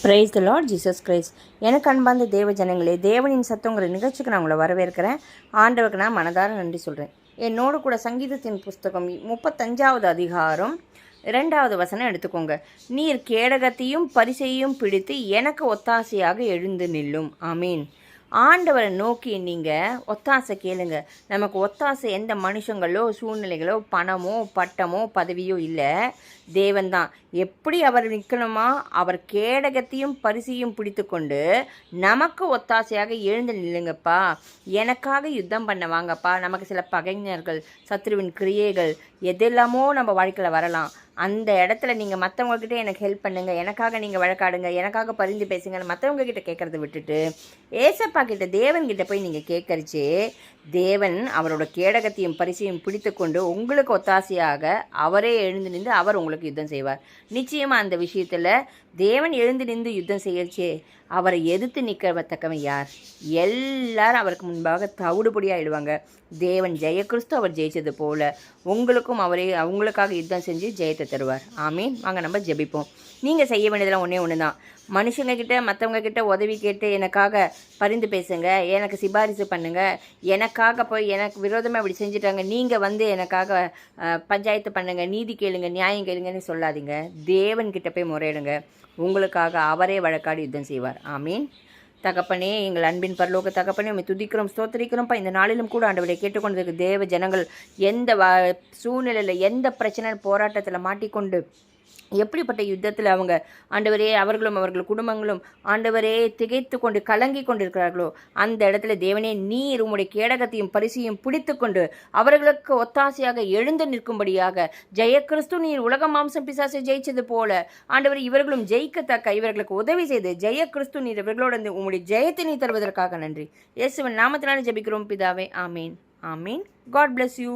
Praise the Lord Jesus Christ. எனக்கு அன்பார்ந்த தேவ ஜனங்களே, தேவனின் சத்தங்கிற நிகழ்ச்சிக்கு நான் உங்களை வரவேற்கிறேன். ஆண்டவருக்கு நான் மனதார நன்றி சொல்கிறேன். என்னோடு கூட சங்கீதத்தின் புஸ்தகம் 35வது அதிகாரம் 2வது வசனம் எடுத்துக்கோங்க. நீர் கேடகத்தையும் பரிசையும் பிடித்து எனக்கு ஒத்தாசையாக எழுந்து நில்லும். ஆமீன். ஆண்டவரை நோக்கி நீங்கள் ஒத்தாசை கேளுங்க. நமக்கு ஒத்தாசை எந்த மனுஷங்களோ சூழ்நிலைகளோ பணமோ பட்டமோ பதவியோ இல்லை, தேவன்தான். எப்படி அவர் நிற்கணுமா, அவர் கேடகத்தையும் பரிசையும் பிடித்து கொண்டு நமக்கு ஒத்தாசையாக எழுந்து நில்லுங்கப்பா, எனக்காக யுத்தம் பண்ண வாங்கப்பா. நமக்கு சில பகைஞர்கள், சத்ருவின் கிரியைகள் எதெல்லாமோ நம்ம வாழ்க்கையில் வரலாம். அந்த இடத்துல நீங்கள் மற்றவங்கக்கிட்ட எனக்கு ஹெல்ப் பண்ணுங்கள், எனக்காக நீங்கள் வழக்காடுங்க, எனக்காக பரிந்து பேசுங்கன்னு மற்றவங்கக்கிட்ட கேட்குறத விட்டுட்டு ஏசப்பா கிட்ட, தேவன்கிட்ட போய் நீங்கள் கேட்கறிச்சே, தேவன் அவரோட கேடகத்தையும் பரிசையும் பிடித்து கொண்டு உங்களுக்கு ஒத்தாசையாக அவரே எழுந்து நின்று அவர் உங்களுக்கு யுத்தம் செய்வார். நிச்சயமாக அந்த விஷயத்தில் தேவன் எழுந்து நின்று யுத்தம் செய்யறச்சே அவரை எதிர்த்து நிற்கத்தக்கவன் யார்? எல்லாரும் அவருக்கு முன்பாக தவிடுபடியாகிடுவாங்க. தேவன் ஜெய கிறிஸ்து அவர் ஜெயித்தது போல உங்களுக்கும் அவங்களுக்காக யுத்தம் செஞ்சு ஜெயத்தை தருவார். ஆமீன். வாங்க நம்ம ஜெபிப்போம். நீங்கள் செய்ய வேண்டியதெல்லாம் ஒன்று தான். மனுஷங்கக்கிட்ட மற்றவங்க கிட்ட உதவி கேட்டு எனக்காக பரிந்து பேசுங்க, எனக்கு சிபாரிசு பண்ணுங்கள், எனக்காக போய் எனக்கு விரோதமாக இப்படி செஞ்சுட்டாங்க, நீங்கள் எனக்காக பஞ்சாயத்து பண்ணுங்கள், நீதி கேளுங்க, நியாயம் கேளுங்கன்னு சொல்லாதீங்க. தேவன்கிட்ட போய் முறையிடுங்க. உங்களுக்காக அவரே வழக்காடி யுத்தம் செய்வார். ஆமீன். தகப்பனே, எங்கள் அன்பின் பரலோக தகப்பனே, உண்மை துதிக்கிறோம், ஸ்தோத்திரிக்கிறோம்ப்பா. இந்த நாளிலும் கூட ஆண்டவரை கேட்டுக்கொண்டிருக்க தேவ ஜனங்கள் எந்த சூழ்நிலையில், எந்த பிரச்சனை போராட்டத்தில் மாட்டிக்கொண்டு எப்படிப்பட்ட யுத்தத்தில் அவங்க ஆண்டவரே அவர்களும் அவர்கள் குடும்பங்களும் ஆண்டவரே திகைத்து கொண்டு கலங்கி கொண்டிருக்கிறார்களோ, அந்த இடத்துல தேவனே நீர் உம்முடைய கேடகத்தையும் பரிசையும் பிடித்து கொண்டு அவர்களுக்கு ஒத்தாசையாக எழுந்து நிற்கும்படியாக, ஜெய கிறிஸ்து நீர் உலக மாம்சம் பிசாசை ஜெயிச்சது போல ஆண்டவர் இவர்களும் ஜெயிக்கத்தக்க இவர்களுக்கு உதவி செய்து ஜெய கிறிஸ்து நீர் இவர்களோட உம்முடைய ஜெயத்தை நீ தருவதற்காக நன்றி. இயேசுவின் நாமத்தினால ஜெபிக்கிறோம் பிதாவே. ஆமீன். ஆமீன். God bless you.